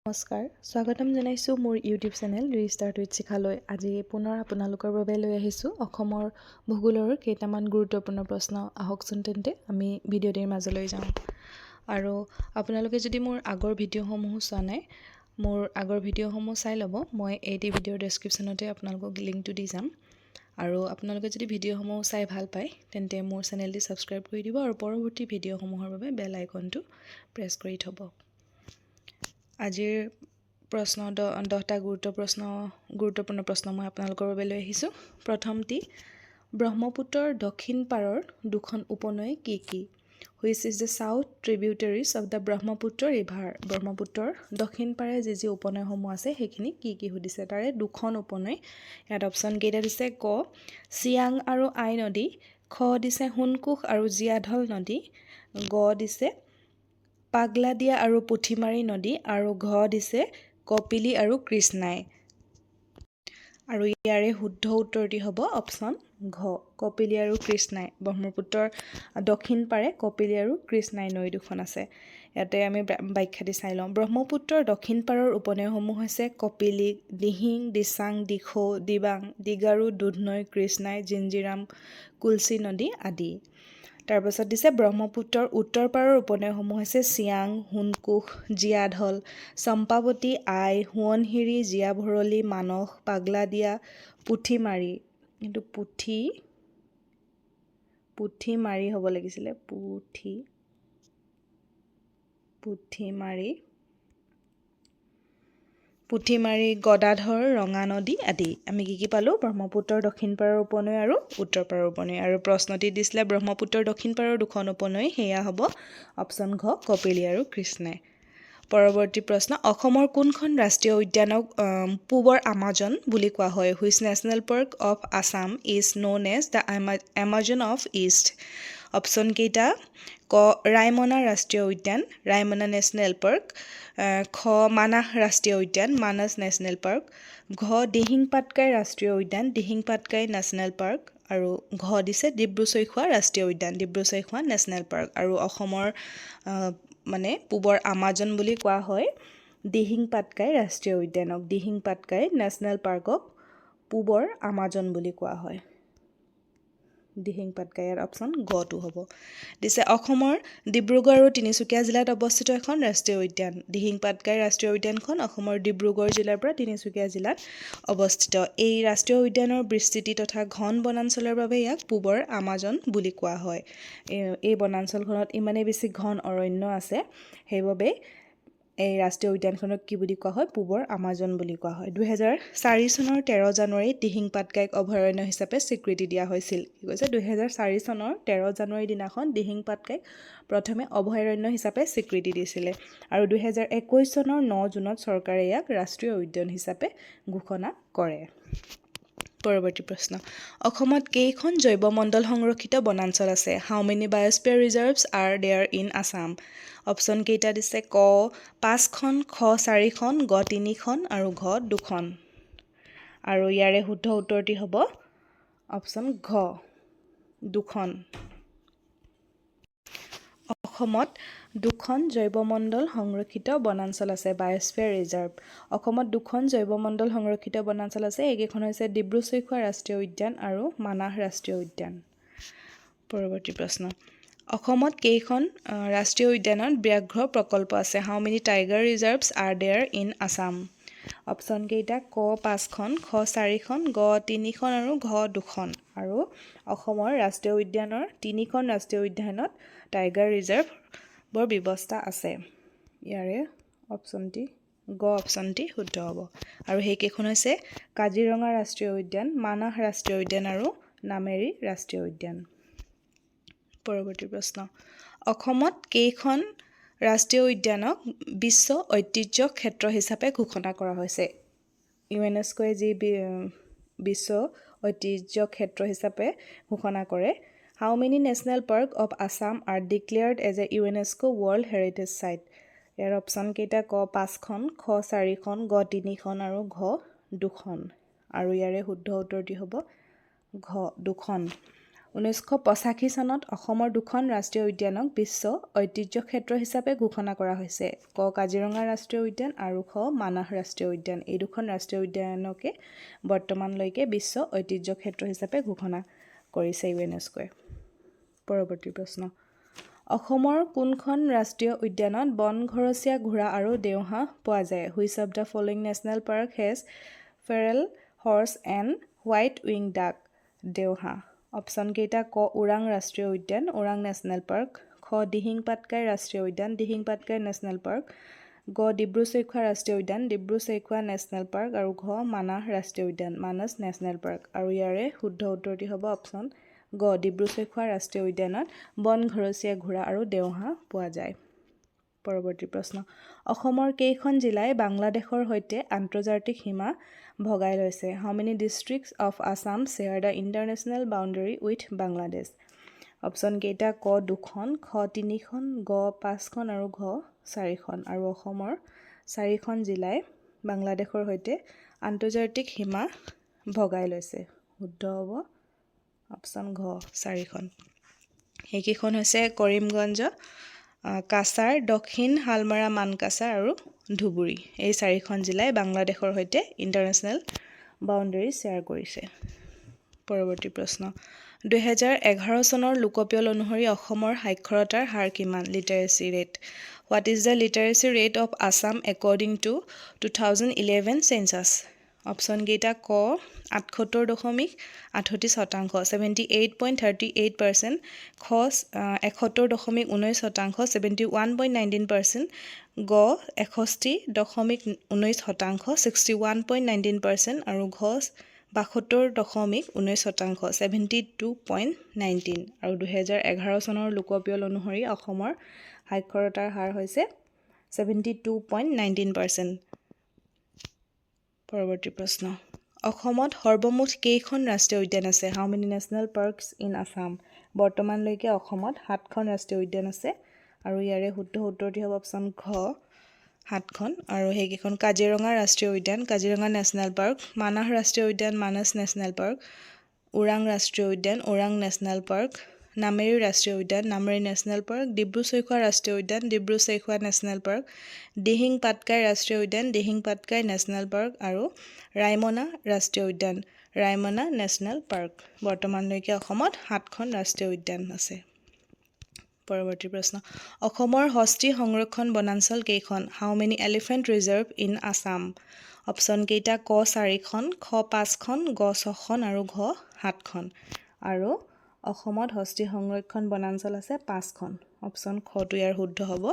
নমস্কাৰ, স্বাগতম জনাইছোঁ মোৰ ইউটিউব চেনেল ৰিষ্টাৰ্ট উইথ শিখালৈ। আজি পুনৰ আপোনালোকৰ বাবে লৈ আহিছোঁ অসমৰ ভূগোলৰ কেইটামান গুৰুত্বপূৰ্ণ প্ৰশ্ন। আহকচোন তেন্তে আমি ভিডিঅ'টিৰ মাজলৈ যাওঁ। আৰু আপোনালোকে যদি মোৰ আগৰ ভিডিঅ'সমূহ চোৱা নাই, মোৰ আগৰ ভিডিঅ'সমূহ চাই ল'ব। মই এইটি ভিডিঅ'ৰ ডেছক্ৰিপশ্যনতে আপোনালোকক লিংকটো দি যাম। আৰু আপোনালোকে যদি ভিডিঅ'সমূহ চাই ভাল পায় তেন্তে মোৰ চেনেলটি ছাবস্ক্ৰাইব কৰি দিব আৰু পৰৱৰ্তী ভিডিঅ'সমূহৰ বাবে বেল আইকনটো প্ৰেছ কৰি থ'ব। আজিৰ প্ৰশ্ন 10টা গুৰুত্বপূৰ্ণ প্ৰশ্ন মই আপোনালোকৰ বাবে লৈ আহিছোঁ। প্ৰথমটি, ব্ৰহ্মপুত্ৰৰ দক্ষিণ পাৰৰ দুখন উপনৈ কি কি? Which is the south tributaries of the Brahmaputra river? ব্ৰহ্মপুত্ৰৰ দক্ষিণ পাৰে যি উপনৈসমূহ আছে সেইখিনি কি কি সুধিছে। তাৰে দুখন উপনৈ। ইয়াত অপশ্যন কেইটা দিছে? ক চিয়াং আৰু আই নদী, খ দিছে সোণকোষ আৰু জীয়াঢল নদী, গ দিছে পাগলাদিয়া আৰু পুঠিমাৰী নদী, আৰু ঘ দিছে কপিলী আৰু কৃষ্ণাই। আৰু ইয়াৰে শুদ্ধ উত্তৰটি হ'ব অপশ্যন ঘ কপিলী আৰু কৃষ্ণাই। ব্ৰহ্মপুত্ৰৰ দক্ষিণ পাৰে কপিলী আৰু কৃষ্ণাই নৈ দুখন আছে। ইয়াতে আমি ব্যাখ্যাটি চাই লওঁ। ব্ৰহ্মপুত্ৰৰ দক্ষিণ পাৰৰ উপনৈসমূহ হৈছে কপিলী, দিহিং, দিচাং, দিখৌ, দিবাং, দিগাৰু, দুধনৈ, কৃষ্ণাই, জিঞ্জিৰাম, কুলচী নদী আদি। তাৰপাছত দিছে ব্ৰহ্মপুত্ৰৰ উত্তৰ পাৰৰ উপনৈসমূহ হৈছে চিয়াং, সোণকোষ, জীয়াঢল, চম্পাৱতী, আই, সোৱণশিৰি, জীয়া ভৰলী, মানস, পাগলাদিয়া, পুঠিমাৰী। কিন্তু পুঠিমাৰী হ'ব লাগিছিলে, পুঠিমাৰী, গদাধৰ, ৰঙা নদী আদি। আমি কি পালোঁ? ব্ৰহ্মপুত্ৰৰ দক্ষিণ পাৰৰ উপনৈ আৰু উত্তৰ পাৰৰ উপনৈ। আৰু প্ৰশ্নটি দিছিলে ব্ৰহ্মপুত্ৰৰ দক্ষিণ পাৰৰ দুখন উপনৈ, সেয়া হ'ব অপশ্যন ঘ কপিলী আৰু কৃষ্ণাই। পৰৱৰ্তী প্ৰশ্ন, অসমৰ কোনখন ৰাষ্ট্ৰীয় উদ্যানক পূবৰ আমাজন বুলি কোৱা হয়? Which national park of Assam is known as the Amazon of east? Option কেইটা? ক ৰায়মনা ৰাষ্ট্ৰীয় উদ্যান, ৰায়মনা নেশ্যনেল পাৰ্ক, খ মানাহ ৰাষ্ট্ৰীয় উদ্যান, মানাহ নেশ্যনেল পাৰ্ক, ঘ দিহিং পাটকাই ৰাষ্ট্ৰীয় উদ্যান, দিহিং পাটকাই নেশ্যনেল পাৰ্ক, আৰু ঘ দিছে ডিব্ৰু-চৈখোৱা ৰাষ্ট্ৰীয় উদ্যান, ডিব্ৰু-চৈখোৱা নেশ্যনেল পাৰ্ক। আৰু অসমৰ পূবৰ আমাজন বুলি কোৱা হয় দিহিং পাটকাই ৰাষ্ট্ৰীয় উদ্যানক, দিহিং পাটকাই নেশ্যনেল পাৰ্কক পূবৰ আমাজন বুলি কোৱা হয়। দিহিং পাটকাই, ইয়াৰ অপশ্যন গটো হ'ব। দিছে অসমৰ ডিব্ৰুগড় আৰু তিনিচুকীয়া জিলাত অৱস্থিত এখন ৰাষ্ট্ৰীয় উদ্যান। দিহিং পাটকাই ৰাষ্ট্ৰীয় উদ্যানখন অসমৰ ডিব্ৰুগড় জিলাৰ পৰা তিনিচুকীয়া জিলাত অৱস্থিত। এই ৰাষ্ট্ৰীয় উদ্যানৰ বিস্তৃতি তথা ঘন বনাঞ্চলৰ বাবে ইয়াক পূবৰ আমাজন বুলি কোৱা হয়। এই বনাঞ্চলখনত ইমানেই বেছি ঘন অৰণ্য আছে, সেইবাবে এই ৰাষ্ট্ৰীয় উদ্যানখনক কি বুলি কোৱা হয়? পূবৰ আমাজন বুলি কোৱা হয়। 2004 চনৰ 13 জানুৱাৰীত দিহিং পাটকাইক অভয়াৰণ্য হিচাপে স্বীকৃতি দিয়া হৈছিল। কি কৈছে? 2004 চনৰ 13 জানুৱাৰীৰ দিনাখন দিহিং পাটকাইক প্ৰথমে অভয়াৰণ্য হিচাপে স্বীকৃতি দিছিলে। আৰু 2021 চনৰ 9 জুনত চৰকাৰে ইয়াক ৰাষ্ট্ৰীয় উদ্যান হিচাপে ঘোষণা কৰে। পৰৱৰ্তী প্ৰশ্ন, অসমত কেইখন জৈৱমণ্ডল সংৰক্ষিত বনাঞ্চল আছে? How many biosphere reserves are there in Assam? Option কেইটা দিছে? ক 5খন, খ 4খন, গ 3খন, আৰু ঘ 2খন। আৰু ইয়াৰে শুদ্ধ উত্তৰটি হ'ব অপশ্যন ঘ 2খন। অসমত 2খন জৈৱমণ্ডল সংৰক্ষিত বনাঞ্চল আছে, বায়'স্ফিয়াৰ ৰিজাৰ্ভ। অসমত 2খন জৈৱমণ্ডল সংৰক্ষিত বনাঞ্চল আছে। এইকেইখন হৈছে ডিব্ৰু-চৈখোৱা ৰাষ্ট্ৰীয় উদ্যান আৰু মানাহ ৰাষ্ট্ৰীয় উদ্যান। পৰৱৰ্তী প্ৰশ্ন, অসমত কেইখন ৰাষ্ট্ৰীয় উদ্যানত ব্যাঘ্ৰ প্ৰকল্প আছে? How many tiger reserves are there in Assam? Option কেইটা? ক 5খন, খ 4খন, গ 3খন, আৰু ঘ 2খন। আৰু অসমৰ ৰাষ্ট্ৰীয় উদ্যানৰ 3খন ৰাষ্ট্ৰীয় উদ্যানত টাইগাৰ ৰিজাৰ্ভৰ ব্যৱস্থা আছে। ইয়াৰে গ অপশ্যনটি শুদ্ধ হ'ব। আৰু সেইকেইখন হৈছে কাজিৰঙা ৰাষ্ট্ৰীয় উদ্যান, মানাহ ৰাষ্ট্ৰীয় উদ্যান আৰু নামেৰি ৰাষ্ট্ৰীয় উদ্যান। পৰৱৰ্তী প্ৰশ্ন, অসমত কেইখন ৰাষ্ট্ৰীয় উদ্যানক বিশ্ব ঐতিহ্য ক্ষেত্ৰ হিচাপে ঘোষণা কৰা হৈছে? ইউনেস্কোৱে যি বিশ্ব ঐতিহ্য ক্ষেত্ৰ হিচাপে ঘোষণা কৰে। How many national park of Assam are declared as a UNESCO world heritage site? ইয়াৰ অপশ্যন কেইটা? ক 5খন, খ 4খন, গ 3খন, আৰু ঘ 2খন। আৰু ইয়াৰে শুদ্ধ উত্তৰটি হ'ব ঘ 2খন। 1985 চনত অসমৰ দুখন ৰাষ্ট্ৰীয় উদ্যানক বিশ্ব ঐতিহ্য ক্ষেত্ৰ হিচাপে ঘোষণা কৰা হৈছে। ক কাজিৰঙা ৰাষ্ট্ৰীয় উদ্যান আৰু খ মানাহ ৰাষ্ট্ৰীয় উদ্যান। এই দুখন ৰাষ্ট্ৰীয় উদ্যানকে বৰ্তমানলৈকে বিশ্ব ঐতিহ্য ক্ষেত্ৰ হিচাপে ঘোষণা কৰিছে ইউনেস্কোৱে। পৰৱৰ্তী প্ৰশ্ন, অসমৰ কোনখন ৰাষ্ট্ৰীয় উদ্যানত বন ঘৰচীয়া ঘোঁৰা আৰু দেওহাঁহ পোৱা যায়? Which of the following national park has Farrell horse and white wing ডাক? দেওহাঁহ। অপশ্যন কেইটা ক ওৰাং ৰাষ্ট্ৰীয় উদ্যান, ওৰাং নেশ্যনেল পাৰ্ক, খ দিহিং পাটকাই ৰাষ্ট্ৰীয় উদ্যান, দিহিং পাটকাই নেশ্যনেল পাৰ্ক, গ ডিব্ৰু-চৈখোৱা ৰাষ্ট্ৰীয় উদ্যান, ডিব্ৰু-চৈখোৱা নেশ্যনেল পাৰ্ক আৰু ঘ মানাহ ৰাষ্ট্ৰীয় উদ্যান, মানস নেশ্যনেল পাৰ্ক। আৰু ইয়াৰে শুদ্ধ উত্তৰটি হ'ব অপশ্যন গ ডিব্ৰু-চৈখোৱা ৰাষ্ট্ৰীয় উদ্যানত বন ঘৰচীয়া ঘোঁৰা আৰু দেওহাঁহ পোৱা যায়। পৰৱৰ্তী প্ৰশ্ন, অসমৰ কেইখন জিলাই বাংলাদেশৰ সৈতে আন্তৰ্জাতিক সীমা ভগাই লৈছে? How many districts of Assam share the international boundary with Bangladesh? Option কেইটা ক 2খন, খ 3খন, গ 5খন আৰু ঘ 4খন। আৰু অসমৰ 4খন জিলাই বাংলাদেশৰ সৈতে আন্তৰ্জাতিক সীমা ভগাই লৈছে। শুদ্ধ হ'ব অপশ্যন ঘ 4খন। সেইকেইখন হৈছে কৰিমগঞ্জ, কাছাৰ, দক্ষিণ শালমৰা মানকাছাৰ আৰু ধুবুৰী। এই 4খন জিলাই বাংলাদেশৰ সৈতে ইণ্টাৰনেশ্যনেল বাউণ্ডেৰী শ্বেয়াৰ কৰিছে। পৰৱৰ্তী প্ৰশ্ন, 2011 চনৰ লোকপিয়ল অনুসৰি অসমৰ সাক্ষৰতাৰ হাৰ কিমান? Literacy rate. What is the literacy rate of Assam according to 2011 census? Option কেইটা ক 78.38%, 78.38%, খ 71.19%, 71.19%, গ 61.19%, 61.19% আৰু ঘ 72.19%, 72.19। আৰু 2011 চনৰ লোকপিয়ল অনুসৰি অসমৰ সাক্ষৰতাৰ হাৰ হৈছে 72.19%। পৰৱৰ্তী প্ৰশ্ন, অসমত সৰ্বমুঠ কেইখন ৰাষ্ট্ৰীয় উদ্যান আছে? How many national parks in Assam? বৰ্তমানলৈকে অসমত 7খন ৰাষ্ট্ৰীয় উদ্যান আছে। আৰু ইয়াৰে শুদ্ধ উত্তৰটি হ'ব অপশ্যন ঘ 7খন। আৰু সেইকেইখন কাজিৰঙা ৰাষ্ট্ৰীয় উদ্যান, কাজিৰঙা নেশ্যনেল পাৰ্ক, মানাহ ৰাষ্ট্ৰীয় উদ্যান, মানস নেশ্যনেল পাৰ্ক, ওৰাং ৰাষ্ট্ৰীয় উদ্যান, ওৰাং নেশ্যনেল পাৰ্ক, নামেৰি ৰাষ্ট্ৰীয় উদ্যান, নামেৰি নেশ্যনেল পাৰ্ক, ডিব্ৰু-চৈখোৱা ৰাষ্ট্ৰীয় উদ্যান, ডিব্ৰু-চৈখোৱা নেশ্যনেল পাৰ্ক, দিহিং পাটকাই ৰাষ্ট্ৰীয় উদ্যান, দিহিং পাটকাই নেশ্যনেল পাৰ্ক আৰু ৰায়মনা ৰাষ্ট্ৰীয় উদ্যান, ৰায়মনা নেশ্যনেল পাৰ্ক। বৰ্তমানলৈকে অসমত 7খন ৰাষ্ট্ৰীয় উদ্যান আছে। পৰৱৰ্তী প্ৰশ্ন, অসমৰ হস্তী সংৰক্ষণ বনাঞ্চল কেইখন? How many elephant reserve in Assam? Option কেইটা ক 4খন, খ 5খন, গ 6খন আৰু ঘ 7খন। আৰু অসমত হস্তী সংৰক্ষণ বনাঞ্চল আছে 5খন। অপশ্যন খটো ইয়াৰ শুদ্ধ হ'ব।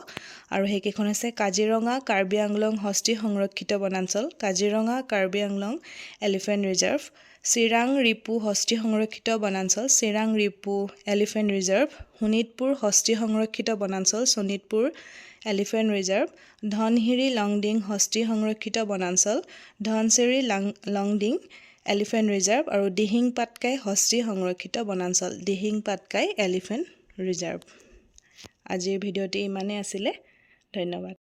আৰু সেইকেইখন হৈছে কাজিৰঙা কাৰ্বি আংলং হস্তী সংৰক্ষিত বনাঞ্চল, কাজিৰঙা কাৰ্বি আংলং এলিফেণ্ট ৰিজাৰ্ভ, চিৰাং ৰিপু হস্তী সংৰক্ষিত বনাঞ্চল, চিৰাং ৰিপু এলিফেণ্ট ৰিজাৰ্ভ, শোণিতপুৰ হস্তী সংৰক্ষিত বনাঞ্চল, শোণিতপুৰ এলিফেণ্ট ৰিজাৰ্ভ, ধনশিৰি লংডিং হস্তী সংৰক্ষিত বনাঞ্চল, ধনশিৰি লংডিং এলিফেণ্ট ৰিজাৰ্ভ আৰু দিহিং পাটকাই হস্তী সংৰক্ষিত বনাঞ্চল, দিহিং পাটকাই এলিফেণ্ট ৰিজাৰ্ভ। আজিৰ ভিডিঅ'টি ইমানেই আছিলে। ধন্যবাদ।